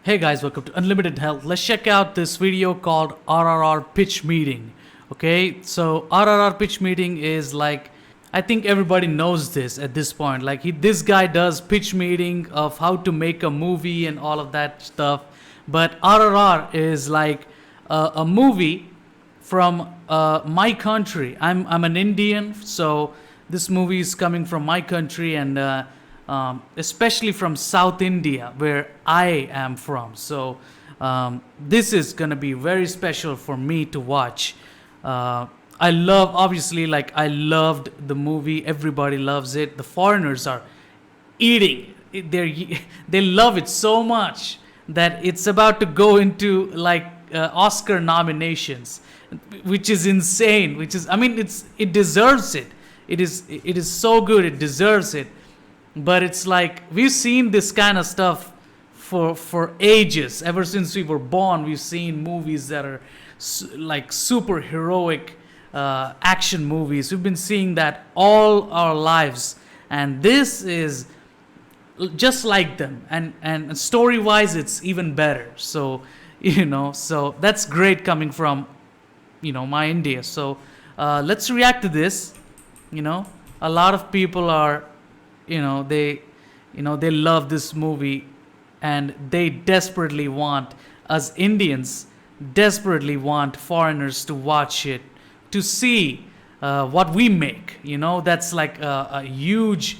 Hey guys, welcome to Unlimited Health. Let's check out this video called RRR Pitch Meeting. Okay, so RRR Pitch Meeting is like, I think everybody knows this at this point. Like this guy does pitch meeting of how to make a movie and all of that stuff. But RRR is like a movie from my country. I'm an Indian, so this movie is coming from my country and especially from South India, where I am from. So this is gonna be very special for me to watch. I loved the movie. Everybody loves it. The foreigners are eating. They love it so much that it's about to go into like Oscar nominations, which is insane. It deserves it. It is so good. It deserves it. But it's like we've seen this kind of stuff for ages. Ever since we were born, we've seen movies that are like super heroic action movies. We've been seeing that all our lives, and this is just like them. And story wise, it's even better. So so that's great coming from my India. So let's react to this. A lot of people are. They love this movie, and they desperately want, us Indians desperately want foreigners to watch it, to see what we make. That's like a huge,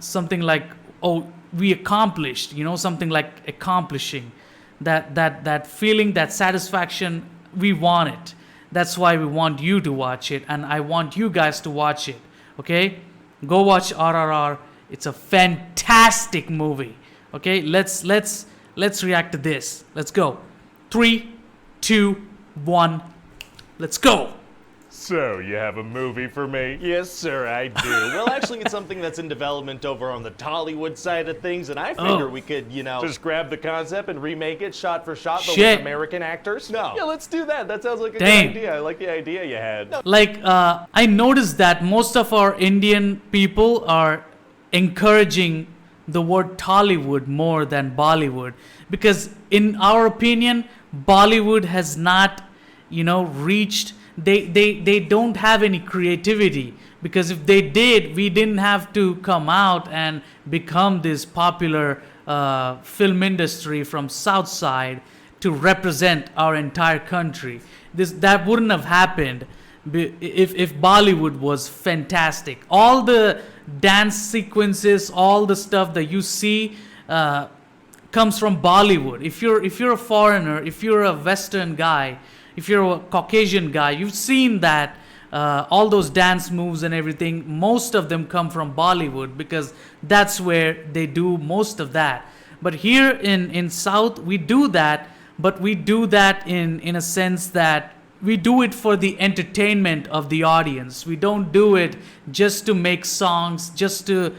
something like, oh, we accomplished, something like accomplishing that feeling, that satisfaction. We want it. That's why we want you to watch it, and I want you guys to watch it. Okay, go watch RRR. It's a fantastic movie. Okay, let's react to this. Let's go. 3, 2, 1. Let's go. So, you have a movie for me? Yes, sir, I do. Well, actually, it's something that's in development over on the Tollywood side of things, and I figure we could, Just grab the concept and remake it shot for shot, but Shit. with American actors? No. Yeah, let's do that. That sounds like a Dang. good idea. I like the idea you had. No. Like, I noticed that most of our Indian people are encouraging the word Tollywood more than Bollywood, because in our opinion, Bollywood has not, reached. They don't have any creativity, because if they did, we didn't have to come out and become this popular film industry from South Side to represent our entire country. That wouldn't have happened if Bollywood was fantastic. All the dance sequences, all the stuff that you see comes from Bollywood. If you're a foreigner, if you're a Western guy, if you're a Caucasian guy, you've seen that all those dance moves and everything, most of them come from Bollywood, because that's where they do most of that. But here in South, we do that, but we do that in a sense that we do it for the entertainment of the audience. We don't do it just to make songs, in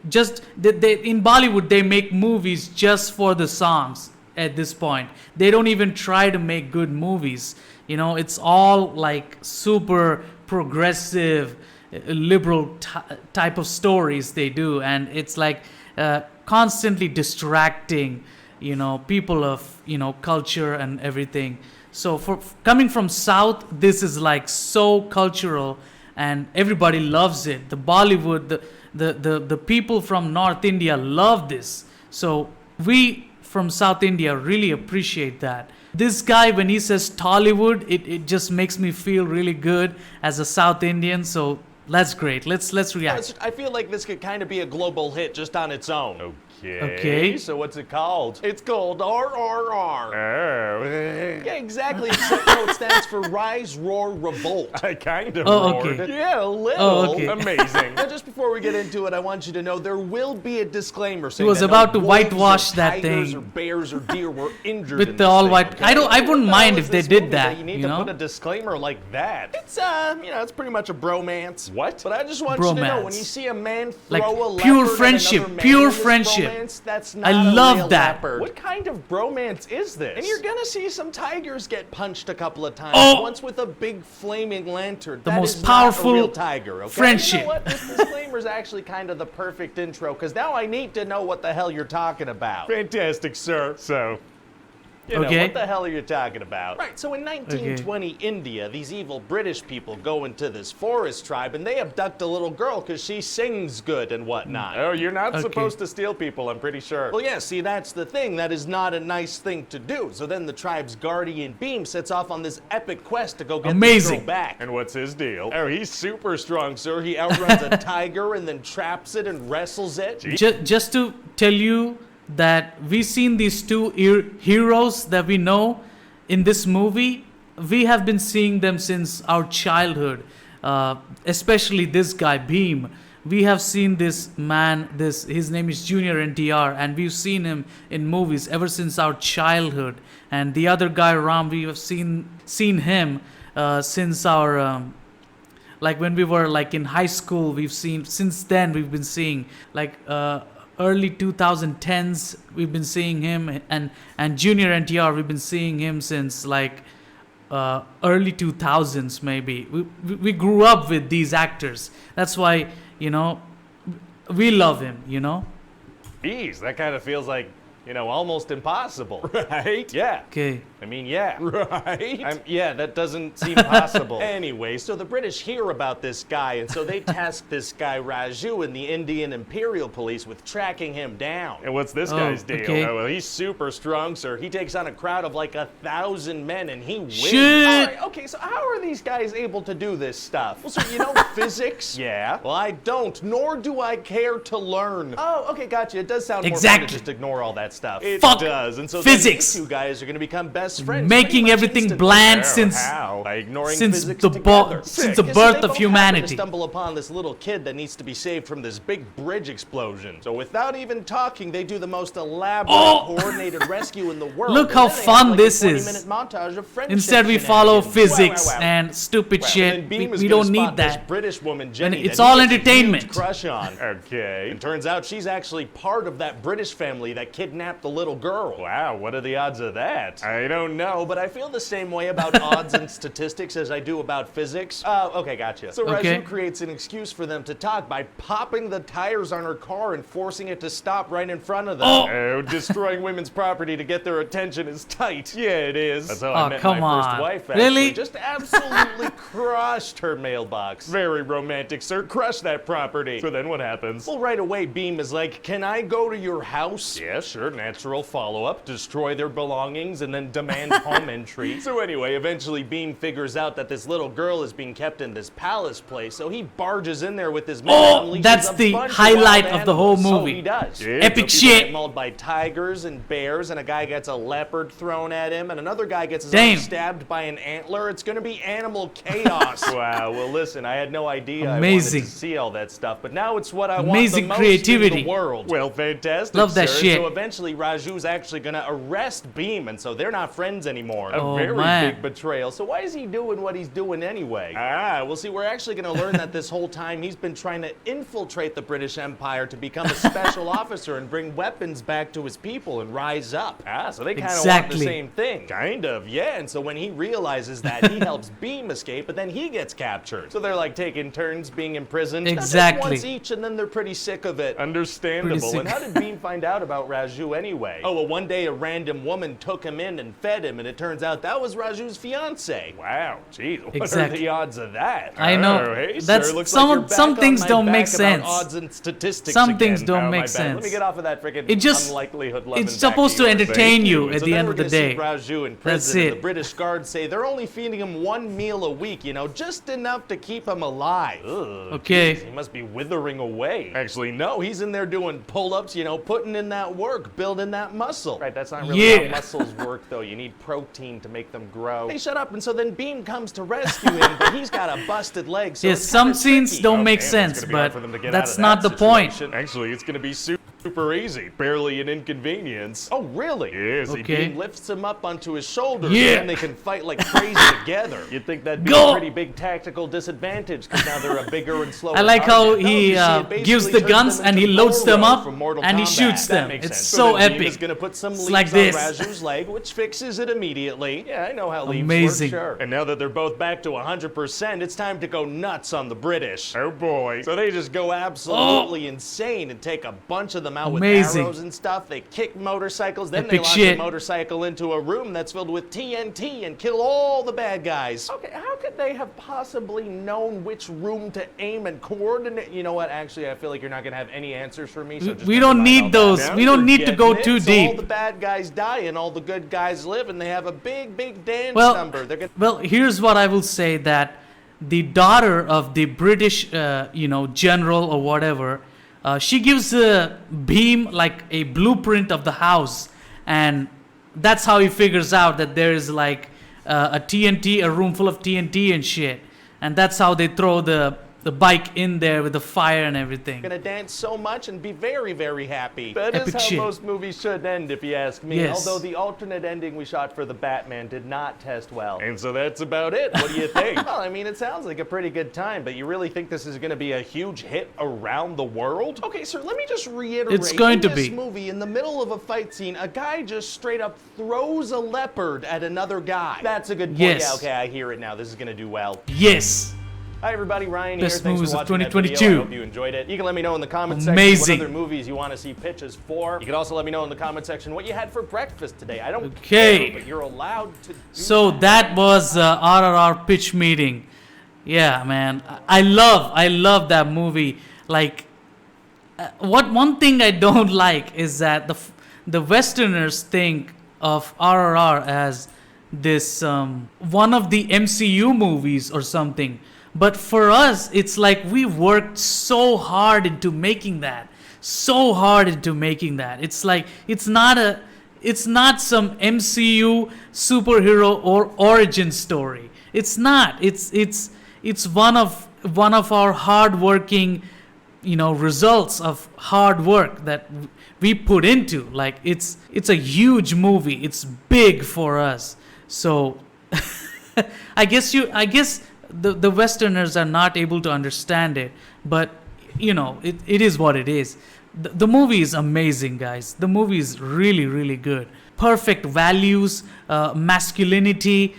Bollywood, they make movies just for the songs. At this point, they don't even try to make good movies. It's all like super progressive, liberal type of stories they do, and it's like constantly distracting, people of culture and everything. So for coming from South, this is like so cultural, and everybody loves it. The Bollywood, the people from North India love this. So we from South India really appreciate that. This guy, when he says Tollywood, it just makes me feel really good as a South Indian. So that's great. Let's react. I feel like this could kind of be a global hit just on its own. Okay. So what's it called? It's called RRR. Oh. Yeah, exactly. Except it stands for Rise, Roar, Revolt. I kind of Oh, roared. okay. Yeah, a little. Oh, okay. Amazing. Now, just before we get into it, I want you to know there will be a disclaimer saying was that about no to wolves whitewash or that tigers thing. or bears or deer were injured With in the this all thing, white- okay? I wouldn't What the mind hell if they is this did movie that, You need you to know? put a disclaimer like that. It's it's pretty much a bromance. What? But I just want you to know, when Bromance. you see a man Like throw a pure leopard at friendship, another man pure in this friendship. bromance, that's not I a love real that. leopard. What kind of bromance is this? And you're gonna see some tigers get punched a couple of times. Oh! Once with a big flaming lantern. The That most is not powerful a real tiger, okay? friendship. You know what? This disclaimer is actually kind of the perfect intro, because now I need to know what the hell you're talking about. Fantastic, sir. So, You know, Okay. what the hell are you talking about? Right, so in 1920 India, these evil British people go into this forest tribe and they abduct a little girl because she sings good and whatnot. oh, you're not Okay. supposed to steal people, I'm pretty sure. Well, yeah, see, that's the thing. That is not a nice thing to do. So then the tribe's guardian Beam sets off on this epic quest to go get this Amazing. girl back. And what's his deal? Oh, he's super strong, sir. He outruns a tiger and then traps it and wrestles it. Just to tell you that we've seen these two heroes that we know in this movie. We have been seeing them since our childhood, especially this guy Bheem. We have seen this man. His name is Junior NTR, and we've seen him in movies ever since our childhood. And the other guy Ram, we have seen him since our like when we were like in high school. Since then we've been seeing like early 2010s we've been seeing him, and Junior NTR we've been seeing him since like early 2000s maybe. We grew up with these actors. That's why, you know, we love him, you know. Jeez, that kind of feels like, you know, almost impossible. Right? Yeah. Okay. I mean, yeah. Right? Yeah, that doesn't seem possible. Anyway, so the British hear about this guy, and so they task this guy Raju and the Indian Imperial Police with tracking him down. And what's this Oh, guy's deal? okay. Oh, well, he's super strong, sir. He takes on a crowd of like 1,000 men, and he wins. Shit. All right, okay, so how are these guys able to do this stuff? Well, so you know physics? Yeah. Well, I don't, nor do I care to learn. Oh, okay, gotcha. It does sound more fun Exactly. to just ignore all that stuff. It Fuck does. And so physics. These two guys are going to become best friends. Making pretty much everything instantly. bland Oh, since how? By ignoring since physics the together. since the Yeah, so birth they of both happen to humanity. stumble upon this little kid that needs to be saved from this big bridge explosion. So without even talking, they do the most elaborate, coordinated rescue in the world. Look And how then they fun have, like, this a is. 20-minute montage of friendship Instead we follow shenanigans. physics Wow. and stupid Well, shit. and Beam We is we gonna don't need spot this that. British woman, Jenny, it's that he all has a entertainment. huge crush on. Okay. And turns out she's actually part of that British family that kidnapped the little girl. Wow, what are the odds of that? I don't know, but I feel the same way about odds and statistics as I do about physics. Okay, gotcha. So Okay. Raju creates an excuse for them to talk by popping the tires on her car and forcing it to stop right in front of them. Oh, destroying women's property to get their attention is tight. Yeah, it is. That's how I Oh, met come my first on. wife, actually. Really? Just absolutely crushed her mailbox. Very romantic, sir. Crush that property. So then what happens? Well, right away, Beam is like, "Can I go to your house?" Yeah, sure. Natural follow-up. Destroy their belongings and then demand home entry. So anyway, eventually Beam figures out that this little girl is being kept in this palace place, so he barges in there with his men and unleashes that's a the bunch highlight wild of the whole animals. movie. So he does. Yeah, Epic People shit. get mauled by tigers and bears, and a guy gets a leopard thrown at him, and another guy gets his Damn. arm stabbed by an antler. It's gonna be animal chaos. Wow, well listen, I had no idea Amazing. I wanted to see all that stuff, but now it's what I Amazing want the most creativity. in the world. Well, fantastic, Love that sir. shit. So eventually Raju's actually gonna arrest Beam, and so they're not friends anymore. A Oh, very man. big betrayal. So why is he doing what he's doing anyway? Well, see, we're actually going to learn that this whole time he's been trying to infiltrate the British Empire to become a special officer and bring weapons back to his people and rise up. So they kind of want Exactly. the same thing. Kind of, yeah. And so when he realizes that, he helps Beam escape, but then he gets captured. So they're like taking turns being imprisoned. Not just Exactly. once each, and then they're pretty sick of it. Understandable. Pretty And how did Beam find out about Raju anyway? Oh, well, one day a random woman took him in and fed him, and it turns out that was Raju's fiance. Wow, geez, what Exactly. are the odds of that? I know. Oh, hey, That's sir, looks some- like you're back some on things my don't back make about sense. Odds and statistics Some again. things don't Oh, my make bad. sense. Let me get off of that freaking It just- unlikelihood loving it's supposed to back yours. entertain Thank you you. at So the then end we're of the gonna see day. Raju in That's prison, and it. the British guards say they're only feeding him one meal a week, you know, just enough to keep him alive. Okay. He must be withering away. Actually, no, he's in there doing pull-ups, you know, putting in that work, building that muscle. Right, that's not really Yeah. how muscles work, though. You need protein to make them grow. Hey, shut up. And so then Beam comes to rescue him, but he's got a busted leg, so Yes, it's some kinda scenes tricky. don't Oh, make damn, it's sense, gonna be hard but for them to get that's out of not that the point. situation. Actually, it's going to be super super easy, barely an inconvenience. Oh, really? Yes, Okay. He lifts him up onto his shoulders, Yeah. and they can fight like crazy together. You'd think that'd be Go! a pretty big tactical disadvantage, because now they're a bigger and slower I like how target. he gives the guns and he loads them up and he shoots them. makes It's sense. so Naveem epic. is gonna put some leaves like on this. Raju's leg, which fixes it immediately. Yeah, I know how leaves Amazing. work, sure. And now that they're both back to 100%, it's time to go nuts on the British. Oh boy. So they just go absolutely insane and take a bunch of them out Amazing. with arrows and stuff. They kick motorcycles, then Epic they launch shit. a motorcycle into a room that's filled with TNT and kill all the bad guys. Okay, how could they have possibly known which room to aim and coordinate? You know what? Actually, I feel like you're not gonna have any answers for me. So just We never don't mind need all those. that. We don't You're need to go getting it. too So all deep. the bad guys die and all the good guys live, and they have a big dance Well, number. They're gonna well, here's what I will say, that the daughter of the British, general or whatever, she gives Beam like a blueprint of the house, and that's how he figures out that there is like a room full of TNT and shit, and that's how they throw the bike in there with the fire and everything. gonna dance so much and be very happy. That is Epic how shit. most movies should end, if you ask me. Yes. Although the alternate ending we shot for the Batman did not test well. And so that's about it. What do you think? Well, I mean, it sounds like a pretty good time, but you really think this is going to be a huge hit around the world? Okay, sir, let me just reiterate. It's going to in this be. movie, in the middle of a fight scene, a guy just straight up throws a leopard at another guy. That's a good point. Yes. Yeah, okay, I hear it now. This is going to do well. Yes. Hi, everybody. Ryan Best here. Thanks movies for of watching that 2022. video. I hope you enjoyed it. You can let me know in the comment section Amazing. what other movies you want to see pitches for. You can also let me know in the comment section what you had for breakfast today. I don't Okay. care, but you're allowed to do So that was RRR pitch meeting. Yeah, man, I love that movie. Like, one thing I don't like is that the Westerners think of RRR as this one of the MCU movies or something. But for us, it's like we worked so hard into making that. It's like it's not some MCU superhero or origin story. It's not. It's one of our hardworking, results of hard work that we put into. Like it's a huge movie. It's big for us. So I guess the Westerners are not able to understand it, but it is what it is. The movie is amazing, guys. The movie is really good. Perfect values, masculinity,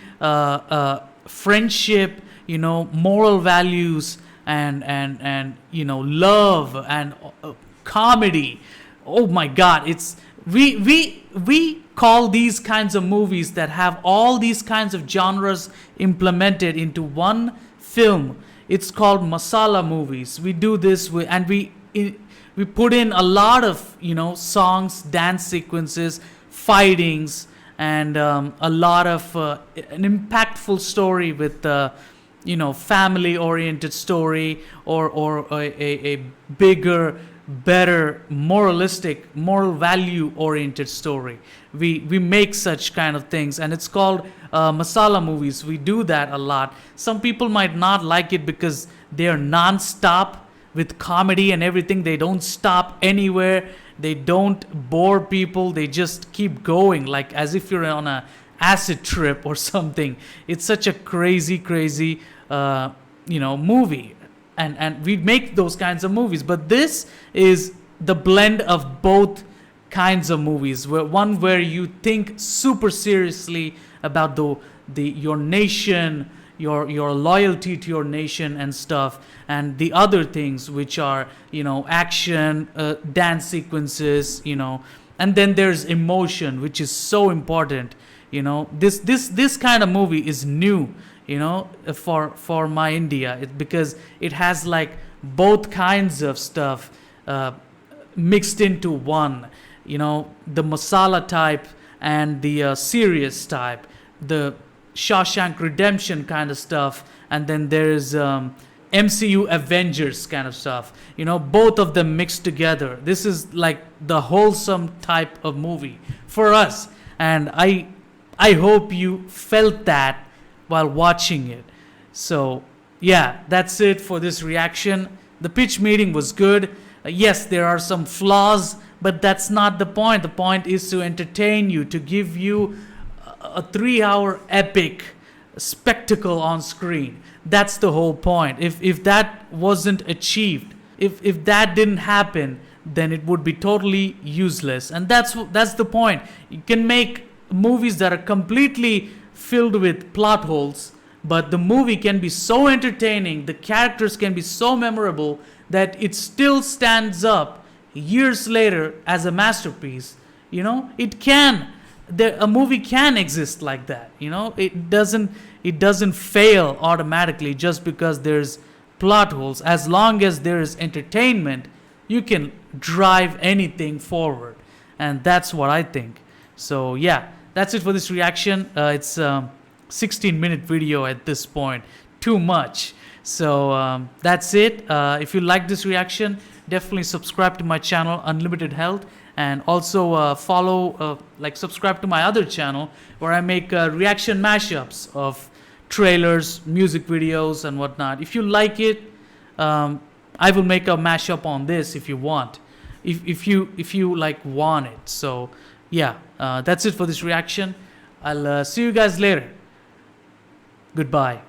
friendship, moral values, and love and comedy. Oh my God, it's we call these kinds of movies that have all these kinds of genres implemented into one film. It's called masala movies. We do this and we put in a lot of songs, dance sequences, fightings, and a lot of an impactful story with family oriented story or a bigger, better, moral value oriented story. We make such kind of things, and it's called masala movies. We do that a lot. Some people might not like it because they are non-stop with comedy and everything. They don't stop anywhere. They don't bore people. They just keep going, like as if you're on a acid trip or something. It's such a crazy movie. And we make those kinds of movies. But this is the blend of both kinds of movies, where you think super seriously about your nation, your loyalty to your nation and stuff, and the other things which are action, dance sequences, and then there's emotion, which is so important. This kind of movie is new, for my India, because it has like both kinds of stuff mixed into one. The masala type and the serious type, the Shawshank Redemption kind of stuff, and then there's MCU Avengers kind of stuff. Both of them mixed together. This is like the wholesome type of movie for us, and I hope you felt that while watching it. So yeah, that's it for this reaction. The pitch meeting was good. Yes, there are some flaws, But that's not the point. The point is to entertain you, to give you a 3-hour epic spectacle on screen. That's the whole point. If that wasn't achieved, if that didn't happen, then it would be totally useless. And that's the point. You can make movies that are completely filled with plot holes, but the movie can be so entertaining, the characters can be so memorable that it still stands up years later as a masterpiece. You know, it can. A movie can exist like that. You know, it doesn't fail automatically just because there's plot holes. As long as there is entertainment, you can drive anything forward, and that's what I think. So yeah, that's it for this reaction. It's a 16-minute video at this point, too much. So that's it. If you like this reaction, definitely subscribe to my channel, Unlimited Health, and also subscribe to my other channel where I make reaction mashups of trailers, music videos, and whatnot. If you like it, I will make a mashup on this if you want, if you like want it. So yeah, that's it for this reaction. I'll see you guys later. Goodbye.